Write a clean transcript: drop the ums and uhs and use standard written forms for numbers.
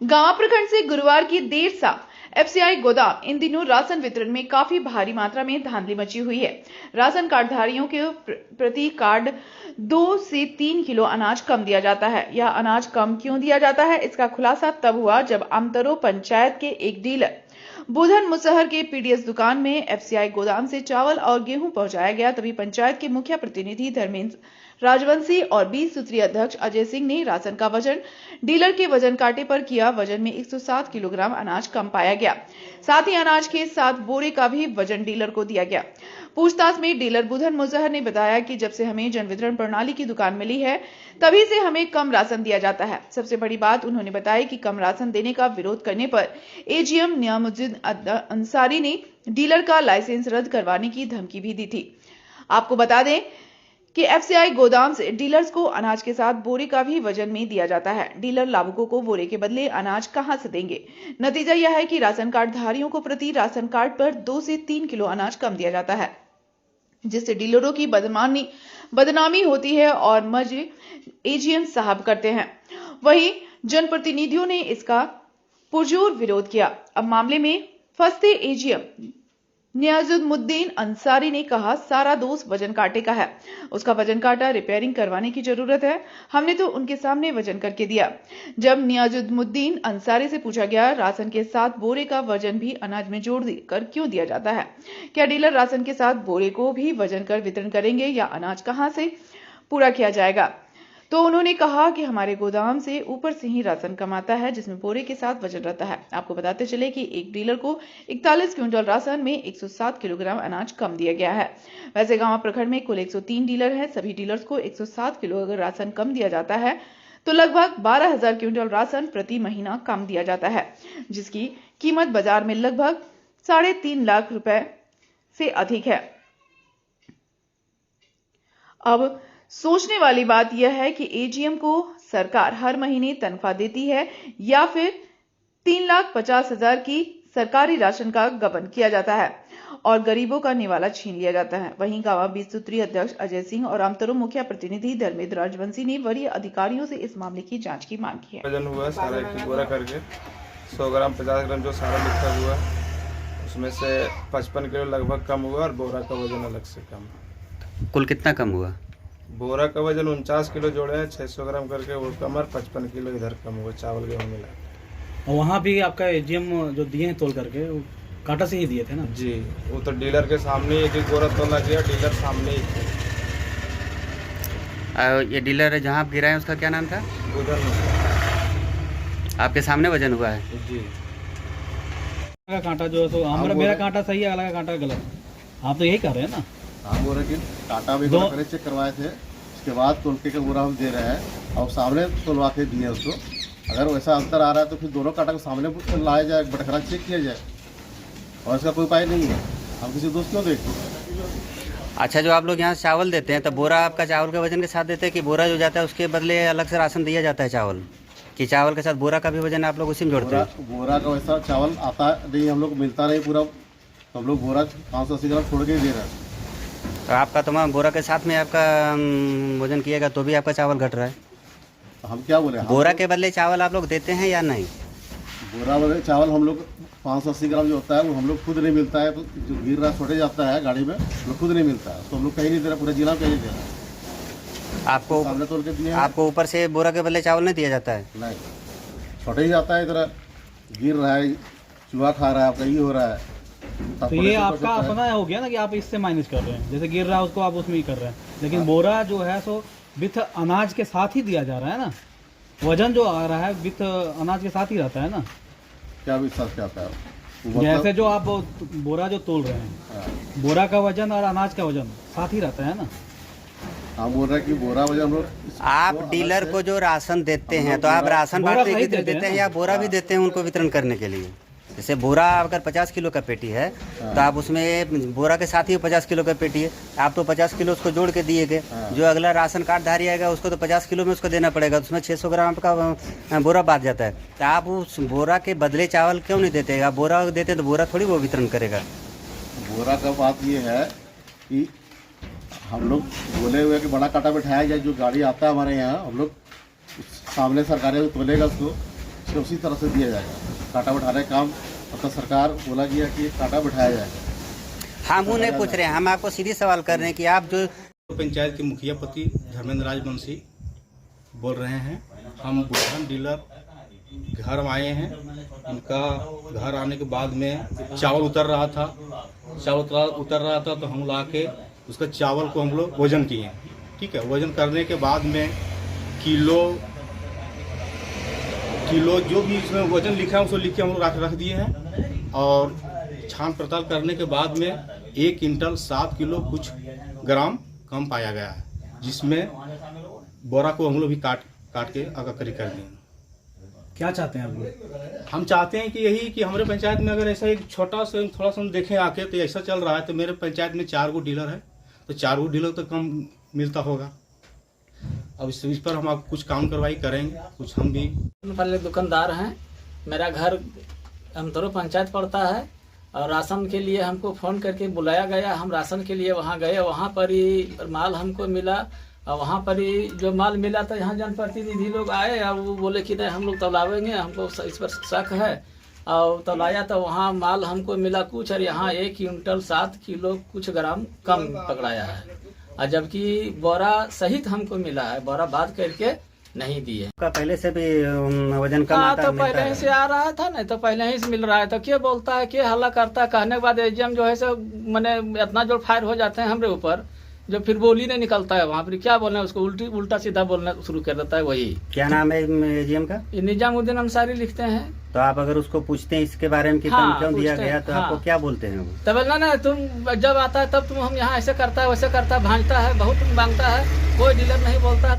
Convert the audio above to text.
गांव प्रखंड से गुरुवार की देर शाम एफसीआई गोदाम इन दिनों राशन वितरण में काफी भारी मात्रा में धांधली मची हुई है। राशन कार्डधारियों के प्रति कार्ड 2 से 3 किलो अनाज कम दिया जाता है। यह अनाज कम क्यों दिया जाता है, इसका खुलासा तब हुआ जब अमतरो पंचायत के एक डीलर बुधन मुसहर के पीडीएस दुकान में एफसीआई गोदाम से चावल और गेहूं पहुंचाया गया। तभी पंचायत के मुखिया प्रतिनिधि धर्मेंद्र राजवंशी और 20 सूत्रीय अध्यक्ष अजय सिंह ने राशन का वजन डीलर के वजन कांटे पर किया। वजन में 107 किलोग्राम अनाज कम पाया गया। साथ ही अनाज के 7 बोरे का भी वजन डीलर को दिया गया। पूछताछ में डीलर बुधन मुजहर ने बताया कि जब से हमें जन वितरण प्रणाली की दुकान मिली है तभी से हमें कम राशन दिया जाता है। सबसे बड़ी बात उन्होंने बताया कि कम राशन देने का विरोध करने पर एजीएम नियामुद्दीन अंसारी ने डीलर का लाइसेंस रद्द करवाने की धमकी भी दी थी। आपको बता दें कि एफसीआई गोदाम से डीलर्स को अनाज के साथ बोरे का भी वजन में दिया जाता है। डीलर लाभुकों को बोरे के बदले अनाज कहां से देंगे? नतीजा यह है कि राशन कार्ड धारियों को प्रति राशन कार्ड पर 2 से 3 किलो अनाज कम दिया जाता है, जिससे डीलरों की बदनामी होती है और मजे एजीएम साहब करते हैं। वहीं जनप्रतिनिधियों ने इसका पुरजोर विरोध किया। अब मामले में फंसते एजीएम नियामुद्दीन अंसारी ने कहा, सारा दोष वजन कांटे का है। उसका वजन कांटा रिपेयरिंग करवाने की जरूरत है। हमने तो उनके सामने वजन करके दिया। जब नियामुद्दीन अंसारी से पूछा गया, राशन के साथ बोरे का वजन भी अनाज में जोड़ कर क्यों दिया जाता है? क्या डीलर राशन के साथ बोरे को भी वजन कर वितरण करेंगे या अनाज कहां से पूरा किया जाएगा? तो उन्होंने कहा कि हमारे गोदाम से ऊपर से ही राशन कम आता है, जिसमें बोरे के साथ वजन रहता है। आपको बताते चले कि एक डीलर को 41 क्विंटल राशन में 107 किलोग्राम अनाज कम दिया गया है। वैसे गांव प्रखंड में कुल 103 डीलर हैं। सभी डीलर्स को 107 किलो अगर राशन कम दिया जाता है तो लगभग 12,000 क्विंटल राशन प्रति महीना कम दिया जाता है, जिसकी कीमत बाजार में लगभग 3.5 लाख रुपए से अधिक है। अब सोचने वाली बात यह है कि एजीएम को सरकार हर महीने तनख्वाह देती है या फिर 3,50,000 की सरकारी राशन का गबन किया जाता है और गरीबों का निवाला छीन लिया जाता है। वहीं गांव 20 सूत्रीय अध्यक्ष अजय सिंह और अमतरो मुखिया प्रतिनिधि धर्मेंद्र राजवंशी ने वरीय अधिकारियों से इस मामले की जांच की मांग की है। वजन हुआ सारा एक बोरा करके 100 ग्राम 50 ग्राम जो सारा लिखा हुआ उसमें से 55 किलो लगभग कम हुआ और बोरा का वजन अलग से कम। कुल कितना कम हुआ? बोरा का वजन 49 किलो जोड़े हैं, 600 ग्राम करके वो कम और 55 किलो इधर कम हुआ चावल गेहूँ मिला। और वहाँ भी आपका एजीएम जो दिए हैं तोल करके वो कांटा से ही दिए थे ना? जी, वो तो डीलर के सामने एक एक बोरा तोला गया, डीलर सामने ही थे। ये डीलर जहाँ आप गिराए उसका क्या नाम था? उधर आपके सामने वजन हुआ है? जी। कांटा जो है तो मेरा कांटा सही है, अलग कांटा गलत। आप तो यही कर रहे हैं ना? हाँ, बोरा की कांटा भी पहले चेक करवाए थे, उसके बाद तोलके का बोरा हम दे रहे हैं और सामने तोलवा के दिए उसको। अगर वैसा अंतर आ रहा है तो फिर दोनों कांटा को सामने लाया जाए, बटखरा चेक किया जाए और इसका कोई उपाय नहीं है। हम किसी दोस्त क्यों देखें? अच्छा, जो आप लोग यहाँ चावल देते हैं तो बोरा आपका चावल के वजन के साथ देते हैं कि बोरा जो जाता है उसके बदले अलग से राशन दिया जाता है चावल, कि चावल के साथ बोरा का भी वजन आप लोग उसी में जोड़ते हैं? बोरा का वैसा चावल आता नहीं, हम लोग मिलता नहीं पूरा, तो हम लोग बोरा 580 ग्राम छोड़ के ही दे रहे हैं। तो आपका तमाम बोरा के साथ में आपका वजन किएगा तो भी आपका चावल घट रहा है। तो हम क्या बोले? बोरा के बदले चावल आप लोग देते हैं या नहीं? बोरा बदले चावल हम लोग 580 ग्राम जो होता है वो हम लोग खुद नहीं मिलता है, तो जो गिर रहा छोटे जाता है गाड़ी में वो खुद नहीं मिलता है, तो हम लोग कहीं नहीं दे रहा, पूरा जिला में कहीं दे रहा। आपको सामने तोल के दिए, आपको ऊपर से बोरा के बदले चावल नहीं दिया जाता है? नहीं, छोटे ही जाता है, इधर गिर रहा है, चूहा खा रहा है, आपका ये हो रहा है। तो ये आपका अपना हो गया ना कि आप इससे माइनस कर रहे हैं, जैसे गिर रहा है उसको आप उसमें ही कर रहे हैं, लेकिन बोरा जो है सो विथ अनाज के साथ ही दिया जा रहा है ना। वजन जो आ रहा है विथ अनाज के साथ ही रहता है ना। क्या विश्वास क्या आता है? जैसे जो आप बोरा जो तोल रहे हैं, बोरा का वजन और अनाज का वजन साथ ही रहता है ना। हम बोल रहे हैं कि बोरा वजन हम लोग, आप डीलर को जो राशन देते हैं तो आप राशन बांटने के लिए देते हैं या बोरा भी देते हैं उनको वितरण करने के लिए? जैसे बोरा अगर 50 किलो का पेटी है तो आप उसमें बोरा के साथ ही 50 किलो का पेटी है, आप तो 50 किलो उसको जोड़ के दिए गए। जो अगला राशन कार्ड धारी आएगा उसको तो 50 किलो में उसको देना पड़ेगा, तो उसमें 600 ग्राम का बोरा बात जाता है। तो आप उस बोरा के बदले चावल क्यों नहीं देते? आप बोरा देते तो बोरा थोड़ी वो वितरण करेगा। बोरा का बात ये है कि हम लोग बोले हुए कि बड़ा कांटा बैठाया जाए, जो गाड़ी आता है हमारे यहाँ, हम लोग सामने सरकारी तोलेगा उसको उसको उसी तरह से दिया जाएगा। कांटा बैठाने का काम मतलब सरकार बोला गया कि कांटा बैठाया जाएगा। हम वो नहीं पूछ रहे हैं, हम आपको सीधी सवाल कर रहे हैं कि आप जो पंचायत के मुखिया पति धर्मेंद्र राजवंशी बोल रहे हैं। हम बुरहान डीलर घर आए हैं। उनका घर आने के बाद में चावल उतर रहा था, तो हम ला के उसका चावल को हम लोग वजन किए। ठीक है, वजन करने के बाद में किलो जो भी इसमें वजन लिखा है उसको लिख के हम लोग रख दिए हैं। और छान पड़ताल करने के बाद में 1 क्विंटल 7 किलो कुछ ग्राम कम पाया गया है, जिसमें बोरा को हम लोग भी काट के आगाकारी कर दिए। क्या चाहते हैं आप लोग? हम चाहते हैं कि यही कि हमारे पंचायत में अगर ऐसा एक छोटा सा थोड़ा सा हम देखें आके तो ऐसा चल रहा है, तो मेरे पंचायत में 4 गो डीलर है, तो 4 गो डीलर तो कम मिलता होगा। अब इस पर हम आप कुछ काम कार्रवाई करेंगे, कुछ हम भी पहले दुकानदार हैं। मेरा घर अमतरो पंचायत पड़ता है और राशन के लिए हमको फ़ोन करके बुलाया गया। हम राशन के लिए वहाँ गए, वहाँ पर ही माल हमको मिला और वहाँ पर ही जो माल मिला था यहाँ जनप्रतिनिधि लोग आए और वो बोले कि नहीं हम लोग तौलावेंगे, हमको इस पर शक है। और तौलाया तो वहाँ माल हमको मिला कुछ और यहाँ 1 क्विंटल 7 किलो कुछ ग्राम कम पकड़ाया है, और जबकि बोरा सहित हमको मिला है, बोरा बात करके नहीं दिए। का पहले से भी वजन कम हाँ, आता तो मिलता पहले है। ही से आ रहा था, नहीं तो पहले ही से मिल रहा है। तो क्या बोलता है, क्या हल्ला करता है, कहने के बाद एजीएम जो है सो मैंने इतना जो फायर हो जाते हैं हमरे ऊपर, जो फिर बोली नहीं निकलता है वहाँ पर क्या बोलना है, उसको उल्टा सीधा बोलना शुरू कर देता है। वही क्या नाम है एजीएम का? ये निजामुद्दीन अंसारी लिखते हैं। तो आप अगर उसको पूछते हैं इसके बारे में कि हाँ, कम क्यों दिया पूछते हैं, गया, तो हाँ। आपको क्या बोलते हैं वो? तब बोलना ना तुम जब आता है तब तुम हम यहाँ ऐसे करता है वैसे करता है, भांजता है, बहुत मांगता है, कोई डीलर नहीं बोलता है।